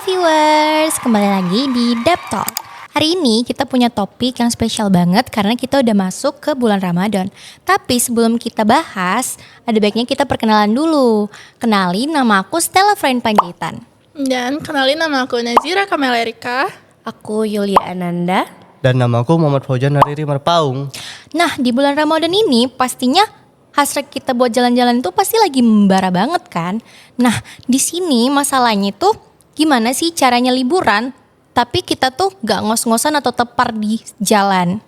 viewers, kembali lagi di Dep Talk. Hari ini kita punya topik yang spesial banget karena kita udah masuk ke bulan Ramadan. Tapi sebelum kita bahas, ada baiknya kita perkenalan dulu. Kenalin, nama aku Stella Friend Panjaitan. Dan kenalin, nama aku Nazira Kamelerika. Aku Yulia Ananda. Dan namaku Muhammad Fauzan Hariri Marpaung. Nah, di bulan Ramadan ini pastinya hasrat kita buat jalan-jalan itu pasti lagi membara banget kan. Nah, di sini masalahnya tuh gimana sih caranya liburan tapi kita tuh gak ngos-ngosan atau tepar di jalan.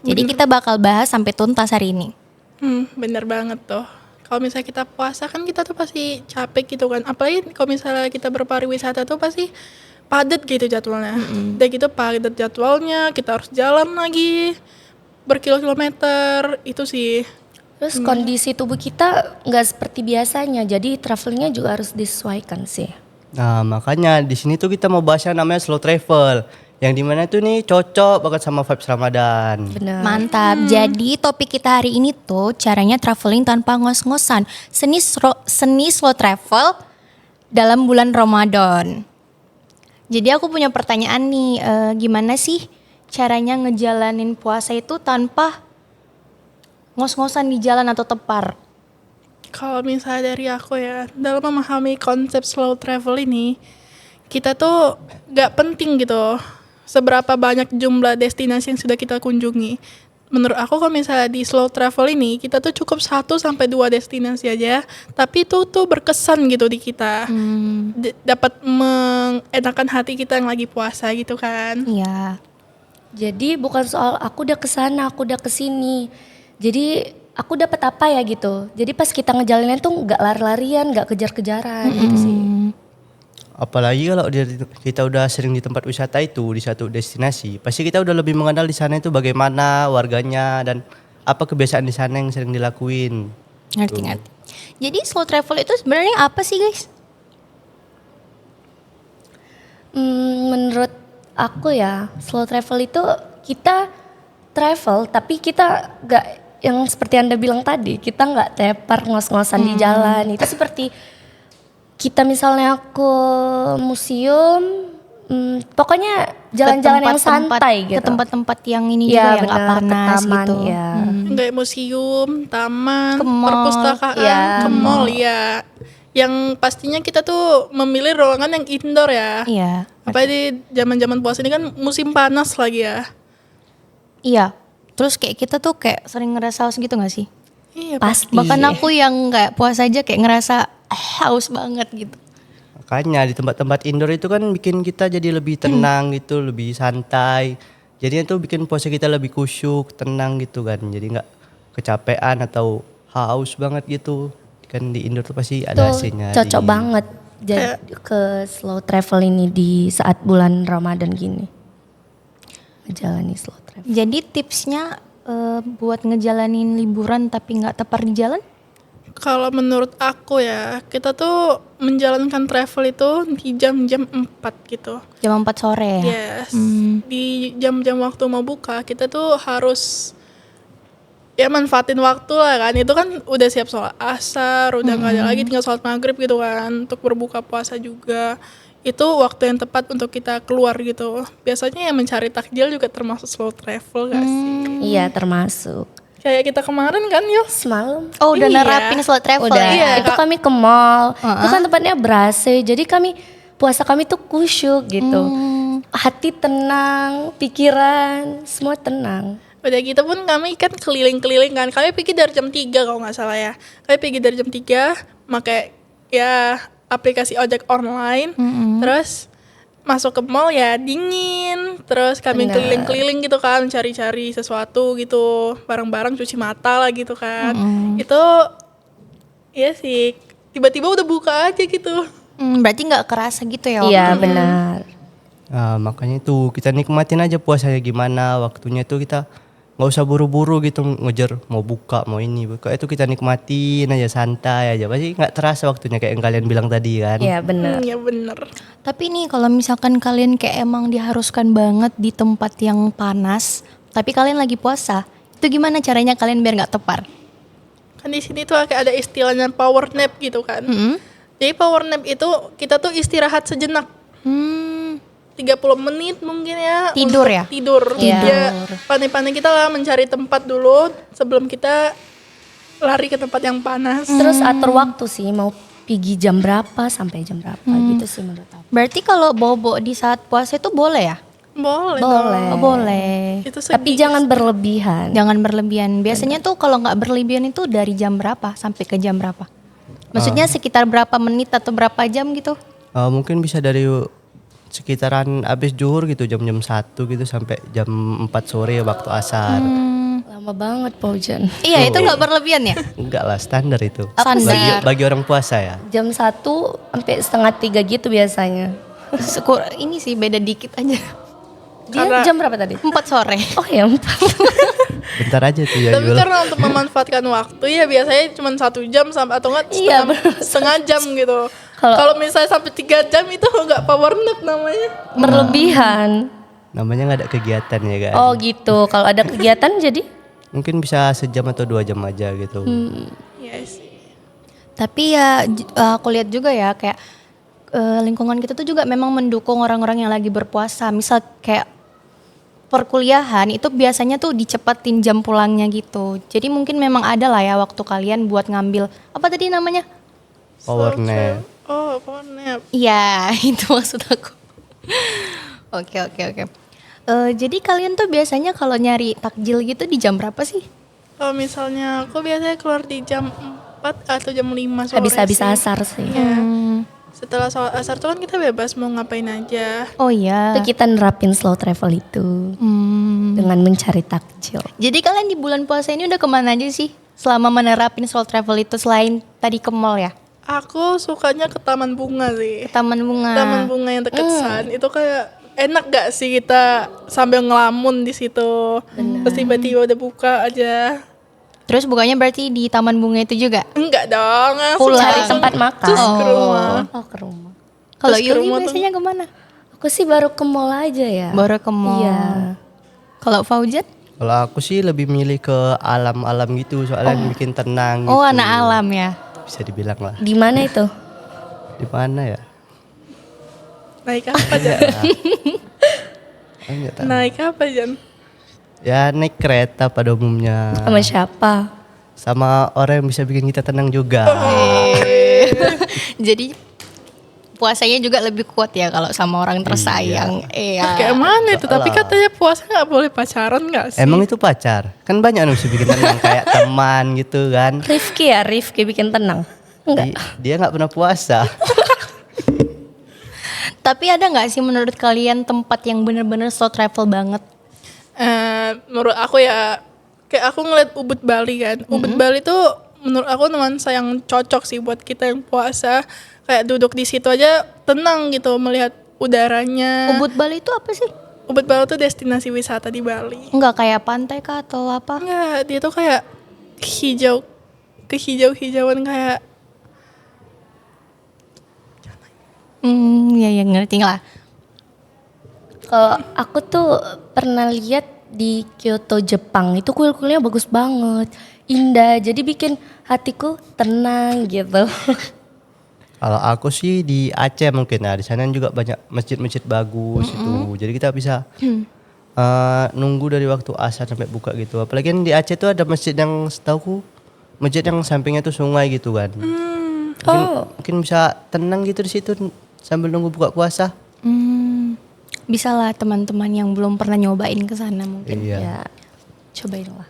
Jadi kita bakal bahas sampai tuntas hari ini. Bener banget tuh. Kalau misalnya kita puasa kan kita tuh pasti capek gitu kan. Apalagi kalau misalnya kita berpariwisata tuh pasti padat gitu jadwalnya. Udah gitu padat jadwalnya, kita harus jalan lagi berkilo-kilometer, itu sih. Terus kondisi tubuh kita nggak seperti biasanya, jadi travelingnya juga harus disesuaikan sih. Nah makanya di sini tuh kita mau bahas yang namanya slow travel, yang dimana tuh nih cocok banget sama vibes Ramadan. Benar. Mantap. Jadi topik kita hari ini tuh caranya traveling tanpa ngos-ngosan. Seni slow travel dalam bulan Ramadan. Jadi aku punya pertanyaan nih, gimana sih caranya ngejalanin puasa itu tanpa ngos-ngosan di jalan atau tepar? Kalau misalnya dari aku ya, dalam memahami konsep slow travel ini, kita tuh gak penting gitu seberapa banyak jumlah destinasi yang sudah kita kunjungi. Menurut aku kalau misalnya di slow travel ini, kita tuh cukup 1-2 destinasi aja, tapi itu tuh berkesan gitu di kita. Dapat mengenakan hati kita yang lagi puasa gitu kan. Iya. Jadi bukan soal aku udah kesana, aku udah kesini. Jadi aku dapat apa ya gitu. Jadi pas kita ngejalanin tuh nggak lari-larian, nggak kejar-kejaran gitu sih. Apalagi kalau kita udah sering di tempat wisata itu, di satu destinasi, pasti kita udah lebih mengenal di sana itu bagaimana warganya dan apa kebiasaan di sana yang sering dilakuin. Ngerti. Jadi slow travel itu sebenarnya apa sih guys? Menurut aku ya, slow travel itu kita travel tapi kita nggak yang seperti Anda bilang tadi, kita nggak tepar ngos-ngosan di jalan. Itu seperti kita misalnya ke museum, pokoknya jalan-jalan yang santai gitu. Ke tempat-tempat yang ini juga Ya, yang gak benar, panas ke taman, gitu. ya. Kayak museum, taman, Ke mall. perpustakaan, Ya, ke mall ya. Yang pastinya kita tuh memilih ruangan yang indoor ya. Iya. Apalagi di zaman-zaman puasa ini kan musim panas lagi ya. Iya. Terus kayak kita tuh kayak sering ngerasa haus gitu gak sih? Iya, Pasti. Bahkan aku yang kayak puasa aja kayak ngerasa haus banget gitu. Makanya di tempat-tempat indoor itu kan bikin kita jadi lebih tenang gitu, lebih santai. Jadinya tuh bikin puasa kita lebih khusyuk, tenang gitu kan. Jadi nggak kecapean atau haus banget gitu. Kan di indoor tuh pasti ada Tuh AC-nya. cocok banget jadi ke slow travel ini di saat bulan Ramadan gini. Menjalani slow travel. Jadi tipsnya buat ngejalanin liburan tapi nggak tepar di jalan? Kalau menurut aku ya, kita tuh menjalankan travel itu di jam-jam 4 gitu. Jam 4 sore ya? Yes. Di jam-jam waktu mau buka, kita tuh harus ya manfaatin waktu lah kan. Itu kan udah siap sholat asar, udah gak ada lagi tinggal sholat maghrib gitu kan. Untuk berbuka puasa juga. Itu waktu yang tepat untuk kita keluar gitu. Biasanya yang mencari takjil juga termasuk slow travel gak sih? Iya termasuk. Kayak kita kemarin kan Yos. Semalam. Oh udah Iya. nerapin slow travel Udah, ya? itu kami ke mall, itu kan tempatnya ber-AC, jadi puasa kami tuh kusyuk gitu. Hati tenang, pikiran, semua tenang. Udah gitu pun kami kan keliling-keliling kan. Kami pergi dari jam 3 kalau gak salah ya. Kami pergi dari jam 3 pakai ya aplikasi ojek online. Terus masuk ke mall ya dingin. Terus kami Benar. keliling-keliling gitu kan, cari-cari sesuatu gitu, barang-barang cuci mata lah gitu kan. Itu ya sih tiba-tiba udah buka aja gitu. Berarti nggak kerasa gitu ya? Iya benar. Nah, makanya itu kita nikmatin aja puasanya gimana, waktunya itu kita nggak usah buru-buru gitu ngejar mau buka mau ini buka, itu kita nikmatin aja santai aja, pasti nggak terasa waktunya kayak yang kalian bilang tadi kan. Iya benar. Ya bener. Tapi nih kalau misalkan kalian kayak emang diharuskan banget di tempat yang panas, tapi kalian lagi puasa, itu gimana caranya kalian biar nggak tepar? Kan di sini tuh kayak ada istilahnya power nap gitu kan. Jadi power nap itu kita tuh istirahat sejenak Hmm, 30 menit mungkin ya. Tidur untuk ya? Tidur. Iya. Ya, pandai-pandai kita lah mencari tempat dulu sebelum kita lari ke tempat yang panas. Terus atur waktu sih, mau pergi jam berapa sampai jam berapa gitu sih menurut aku. berarti kalau bobo di saat puasa itu boleh ya? Boleh. Boleh. Oh, boleh. Itu Tapi jangan berlebihan. Jangan berlebihan. Biasanya tuh kalau nggak berlebihan itu dari jam berapa sampai ke jam berapa? Maksudnya sekitar berapa menit atau berapa jam gitu? Mungkin bisa dari sekitaran abis zuhur gitu jam-jam 1 gitu sampai jam 4 sore waktu asar. Lama banget Paujan. Iya, itu nggak berlebihan ya? Enggak lah, standar itu. Standar. Bagi orang puasa ya. Jam 1 sampai setengah 3 gitu biasanya. Ini sih beda dikit aja. Dia Karena- jam berapa tadi? 4 sore. Oh ya 4. Bentar aja tuh ya Tapi Yul. karena untuk memanfaatkan waktu ya biasanya cuma 1 jam sampai atau enggak Iya, setengah jam gitu. Kalau- Kalau misalnya sampai 3 jam itu enggak power nap namanya. Berlebihan. Namanya nggak ada kegiatan ya kan. Oh gitu. Kalau ada kegiatan jadi Mungkin bisa sejam atau 2 jam aja gitu. Iya sih. Tapi ya aku lihat juga ya kayak lingkungan kita tuh juga memang mendukung orang-orang yang lagi berpuasa. Misal kayak perkuliahan itu biasanya tuh dicepetin jam pulangnya gitu. Jadi mungkin memang ada lah ya waktu kalian buat ngambil apa tadi namanya? Power nap. Oh, power nap. Iya, itu maksud aku. Oke. Jadi kalian tuh biasanya kalau nyari takjil gitu di jam berapa sih? Kalau misalnya aku biasanya keluar di jam 4 atau jam 5 sore. habis-habis sih. asar sih. Iya. Setelah sholat asar tuh kan kita bebas mau ngapain aja. Oh iya. Itu kita nerapin slow travel itu dengan mencari takjil. Jadi kalian di bulan puasa ini udah kemana aja sih? Selama menerapin slow travel itu selain tadi ke mall ya? Aku sukanya ke taman bunga sih. Ke taman bunga. Taman bunga yang deket Sun itu kayak enak gak sih kita sambil ngelamun di situ. Terus tiba-tiba udah buka aja. Terus bukanya berarti di taman bunga itu juga? Enggak dong, langsung Pulang. Cari langsung tempat makan. Terus ke rumah. Oh ke rumah. Kalau Terus ke Yuli rumah tuh- biasanya kemana? Aku sih baru ke mall aja ya. Baru ke mall. Iya. Kalau Fauzan? Kalau aku sih lebih milih ke alam-alam gitu soalnya bikin tenang gitu. Oh anak alam ya? Bisa dibilang lah. Di mana itu? Di mana ya? Naik apa aja? Enggak tahu. Naik apa Jan? Ya naik kereta pada umumnya. Sama siapa? Sama orang yang bisa bikin kita tenang juga. Jadi puasanya juga lebih kuat ya kalau sama orang tersayang. Iya. Kayak mana itu? Tapi katanya puasa nggak boleh pacaran nggak sih? Emang itu pacar? Kan banyak yang bisa bikin tenang kayak teman gitu kan. Rifki ya, Rifki bikin tenang. Enggak. Dia nggak pernah puasa. Tapi ada nggak sih menurut kalian tempat yang bener-bener slow travel banget? Menurut aku ya, kayak aku ngeliat Ubud Bali kan. Ubud Bali tuh menurut aku nuansa yang cocok sih buat kita yang puasa. Kayak duduk di situ aja tenang gitu melihat udaranya. Ubud Bali itu apa sih? Ubud Bali tuh destinasi wisata di Bali. Enggak kayak pantai kah atau apa? Enggak, dia tuh kayak hijau, kehijau-hijauan kayak Ya ngerti lah. Kalau aku tuh pernah lihat di Kyoto, Jepang, itu kuil-kuilnya bagus banget, indah, jadi bikin hatiku tenang gitu. Kalau aku sih di Aceh mungkin ya, di sana juga banyak masjid-masjid bagus itu. Jadi kita bisa nunggu dari waktu asar sampai buka gitu. Apalagi kan di Aceh tuh ada masjid yang setauku masjid yang sampingnya tuh sungai gitu kan. Mungkin bisa tenang gitu di situ sambil nunggu buka puasa. Bisa lah teman-teman yang belum pernah nyobain ke sana mungkin. Iya. Ya, cobainlah.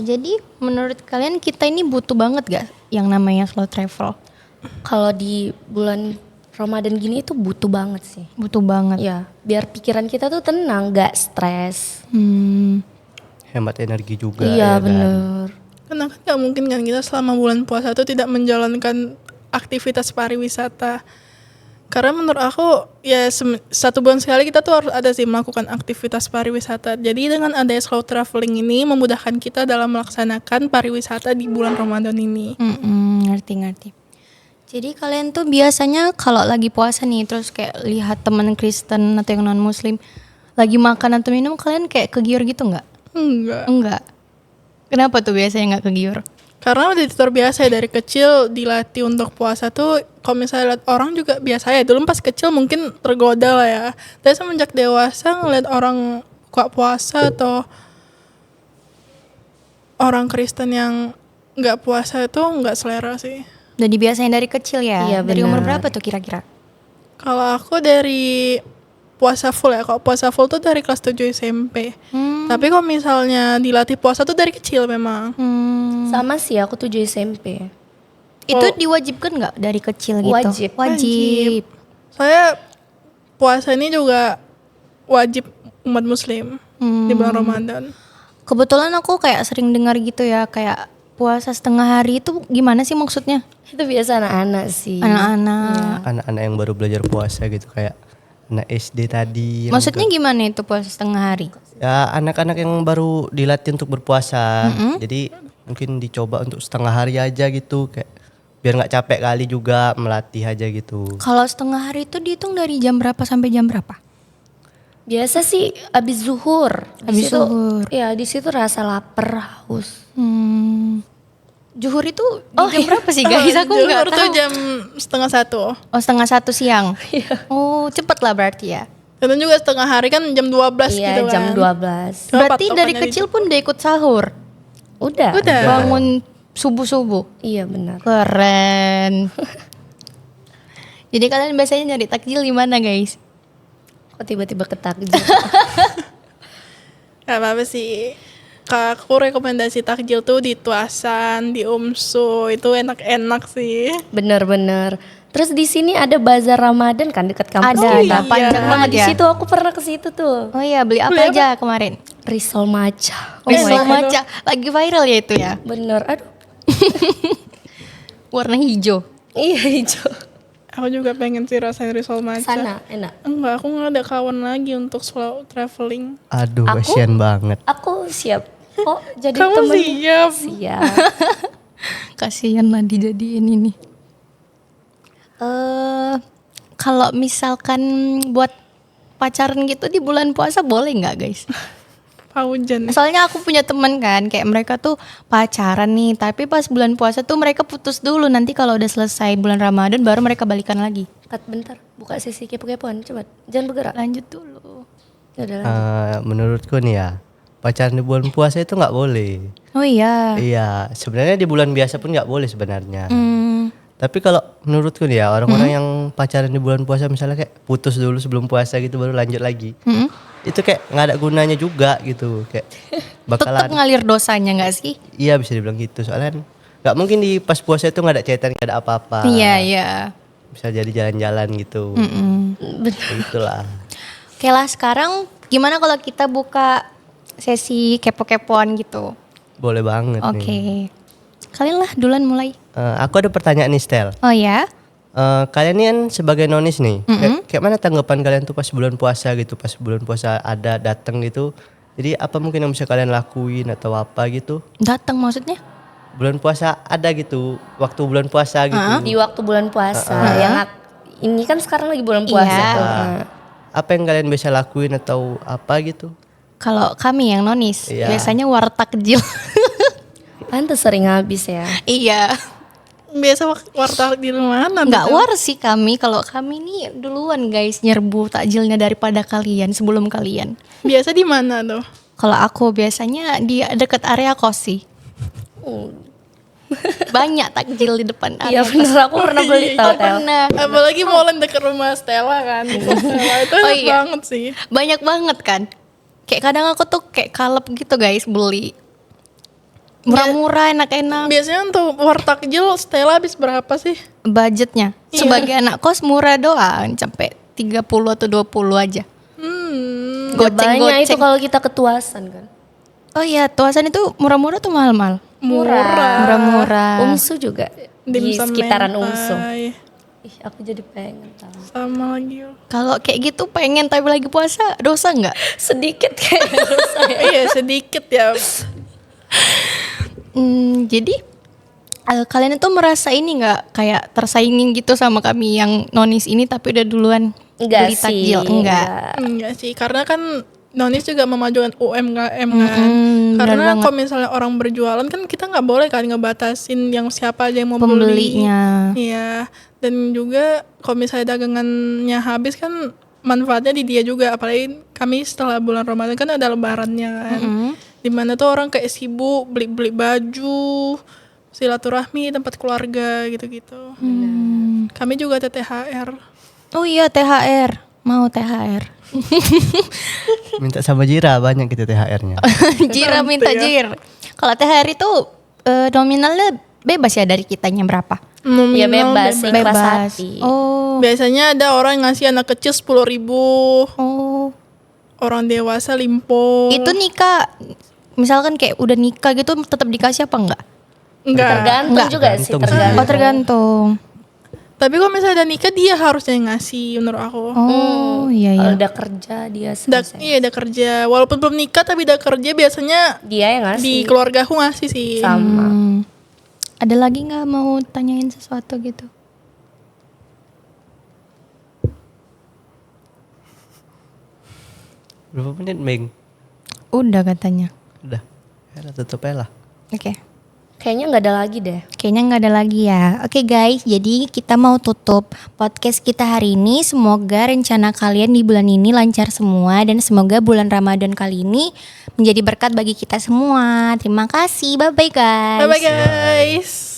Jadi menurut kalian kita ini butuh banget gak yang namanya slow travel? Kalau di bulan Ramadan gini itu butuh banget sih. Butuh banget. Ya, biar pikiran kita tuh tenang, gak stres. Hemat energi juga. Iya ya kan? bener. karena kan nggak mungkin kan kita selama bulan puasa tuh tidak menjalankan aktivitas pariwisata. Karena menurut aku ya 1 bulan sekali kita tuh harus ada sih melakukan aktivitas pariwisata. Jadi dengan adanya slow traveling ini memudahkan kita dalam melaksanakan pariwisata di bulan Ramadan ini. Ngerti. Jadi kalian tuh biasanya kalau lagi puasa nih terus kayak lihat teman Kristen atau yang non Muslim lagi makan atau minum, kalian kayak kegiur gitu nggak? Enggak. Enggak. Kenapa tuh biasanya nggak kegiur? Karena udah terbiasa ya dari kecil dilatih untuk puasa tuh, kalau misalnya lihat orang juga biasa ya. Dulu pas kecil mungkin tergoda lah ya. Tapi semenjak dewasa ngeliat orang buka puasa atau orang Kristen yang nggak puasa itu nggak selera sih. Udah dibiasain dari kecil ya. Iya, Dari umur benar. berapa tuh kira-kira? Kalau aku dari puasa full ya. Kalau puasa full tuh dari kelas 7 SMP. Tapi kalau misalnya dilatih puasa tuh dari kecil memang. Sama sih, aku 7 SMP. Itu diwajibkan nggak dari kecil gitu? Wajib. Wajib. Saya puasa ini juga wajib umat muslim di bulan Ramadan. Kebetulan aku kayak sering dengar gitu ya, kayak puasa setengah hari itu gimana sih maksudnya? Itu biasa anak-anak sih. Anak-anak. Anak-anak yang baru belajar puasa gitu kayak anak SD tadi. yang Maksudnya gimana itu puasa setengah hari? Ya anak-anak yang baru dilatih untuk berpuasa. Jadi mungkin dicoba untuk setengah hari aja gitu kayak biar nggak capek kali juga melatih aja gitu. Kalau setengah hari itu dihitung dari jam berapa sampai jam berapa? Biasa sih abis zuhur. Abis zuhur. Ya di situ rasa lapar, haus. Zuhur itu di jam berapa sih guys? Aku Zuhur nggak tuh tahu. jam setengah 1. Oh 1:30 siang. Oh cepet lah berarti ya. Dan juga setengah hari kan jam 12 Iya, gitu kan. jam 12. Kenapa Berarti dari patokannya kecil pun udah ikut sahur. Udah. Bangun subuh-subuh. Iya benar. Keren. Jadi kalian biasanya nyari takjil di mana guys? Kok tiba-tiba ketakjub? Gak apa-apa sih. Kak, aku rekomendasi takjil tuh di Tuasan, di Umsu. Itu enak-enak sih. Bener-bener. Terus di sini ada bazar Ramadan kan dekat kampus Ada, kita. panjang banget Di ya. situ aku pernah ke situ tuh. Oh iya beli apa aja kemarin? Risol matcha. Oh Risol my God. matcha. Lagi viral ya itu ya. Bener. Aduh. Warna hijau. Iya hijau. Aku juga pengen sih rasain risol matcha. Sana enak. Enggak, aku gak ada kawan lagi untuk slow traveling. Aduh Aku? kasihan banget. Aku siap. Oh jadi Kamu temen. siap. Siap. Kasihan lah dijadiin ini. Kalau misalkan buat pacaran gitu di bulan puasa boleh nggak guys? Paujan. Soalnya aku punya teman kan, kayak mereka tuh pacaran nih, tapi pas bulan puasa tuh mereka putus dulu. Nanti kalau udah selesai bulan Ramadan baru mereka balikan lagi. Kat bentar. Buka sesi kepo-kepoan. Coba. Jangan bergerak. Lanjut dulu. Ya udah lanjut. Menurutku nih ya pacaran di bulan puasa itu nggak boleh. Oh iya. Iya sebenarnya di bulan biasa pun nggak boleh sebenarnya. Hmm, Tapi kalau menurutku nih ya orang-orang yang pacaran di bulan puasa misalnya kayak putus dulu sebelum puasa gitu baru lanjut lagi. Itu kayak nggak ada gunanya juga gitu kayak tetap bakalan ngalir dosanya nggak sih? iya bisa dibilang gitu soalnya kan nggak mungkin di pas puasa itu nggak ada chatan nggak ada apa-apa. Iya iya. Bisa jadi jalan-jalan gitu. Itulah. Oke lah sekarang gimana kalau kita buka sesi kepo-kepoan gitu? Boleh banget nih. Oke. Kalian lah duluan mulai. Aku ada pertanyaan nih Stel. Oh ya? Kalian ini kan sebagai nonis nih, kayak mana tanggapan kalian tuh pas bulan puasa gitu, pas bulan puasa ada datang gitu. Jadi apa mungkin yang bisa kalian lakuin atau apa gitu? Datang maksudnya? Bulan puasa ada gitu, waktu bulan puasa gitu. Di waktu bulan puasa yang ini kan sekarang lagi bulan puasa Iya. tuh. Apa yang kalian bisa lakuin atau apa gitu? Kalau kami yang nonis Iya. biasanya war takjil. Pantes sering habis ya. Iya. Biasa warteg di mana? Nggak tuh? war sih kami. Kalau kami nih duluan guys nyerbu takjilnya daripada kalian sebelum kalian. Biasa di mana tuh? Kalau aku biasanya di dekat area kos sih. Banyak takjil di depan Iya area kos. bener aku pernah beli iya. tau Oh, pernah. Apalagi molen deket rumah Stella kan. Stella itu enak iya. banget sih. Banyak banget kan. Kayak kadang aku tuh kayak kalep gitu guys beli. Murah-murah enak-enak. Biasanya untuk wartakjil Stella habis berapa sih? Budgetnya Iya. sebagai anak kos murah doang sampai 30 atau 20 aja. Gak banyak itu kalau kita ketuasan kan. Oh iya, tuasan itu murah-murah tuh mahal-mahal. Murah-murah. Umsu juga di Dimsum sekitaran mentai. Umsu. Ih aku jadi pengen tahu. Sama lagi yuk. Kalau kayak gitu pengen tapi lagi puasa dosa nggak? Sedikit kayaknya saya. Iya sedikit ya. Jadi kalian itu merasa ini nggak kayak tersaingin gitu sama kami yang nonis ini tapi udah duluan Enggak beli sih. takjil? Enggak. Enggak sih, karena kan Nonis juga memajukan UMKM kan. benar Karena banget. kalau misalnya orang berjualan kan kita nggak boleh kan ngebatasin yang siapa aja yang mau beli. Pembelinya. Iya. Dan juga kalau misalnya dagangannya habis kan manfaatnya di dia juga. Apalagi kami setelah bulan Ramadan kan ada lebarannya kan. Dimana tuh orang kayak sibuk beli-beli baju, silaturahmi, tempat keluarga gitu-gitu. Kami juga ada THR. Oh iya THR, mau THR. Minta sama Jira banyak kita THR-nya. Jira minta Jir. Kalau THR itu nominalnya bebas ya dari kitanya berapa? Ya Nominal bebas, ikhlas hati. Oh, Biasanya ada orang yang ngasih anak kecil 10.000, oh. orang dewasa limpo. Itu nikah, misalkan kayak udah nikah gitu tetap dikasih apa enggak? enggak. Tergantung Enggak. juga sih, Tergantung sih. tergantung. Oh tergantung. Tapi kalau misalnya ada nikah dia harusnya yang ngasih menurut aku. Oh iya Kalau iya. udah kerja dia selesai. Iya udah kerja. Walaupun belum nikah tapi udah kerja biasanya Dia yang ngasih. di keluarga aku ngasih sih. Sama. Ada lagi nggak mau tanyain sesuatu gitu? Berapa menit, Meng? Udah katanya. Udah. Ya tutup aja lah. Oke. Kayaknya nggak ada lagi deh. Kayaknya nggak ada lagi ya. Oke guys, jadi kita mau tutup podcast kita hari ini. Semoga rencana kalian di bulan ini lancar semua dan semoga bulan Ramadan kali ini menjadi berkat bagi kita semua. Terima kasih, bye bye guys. Bye bye guys.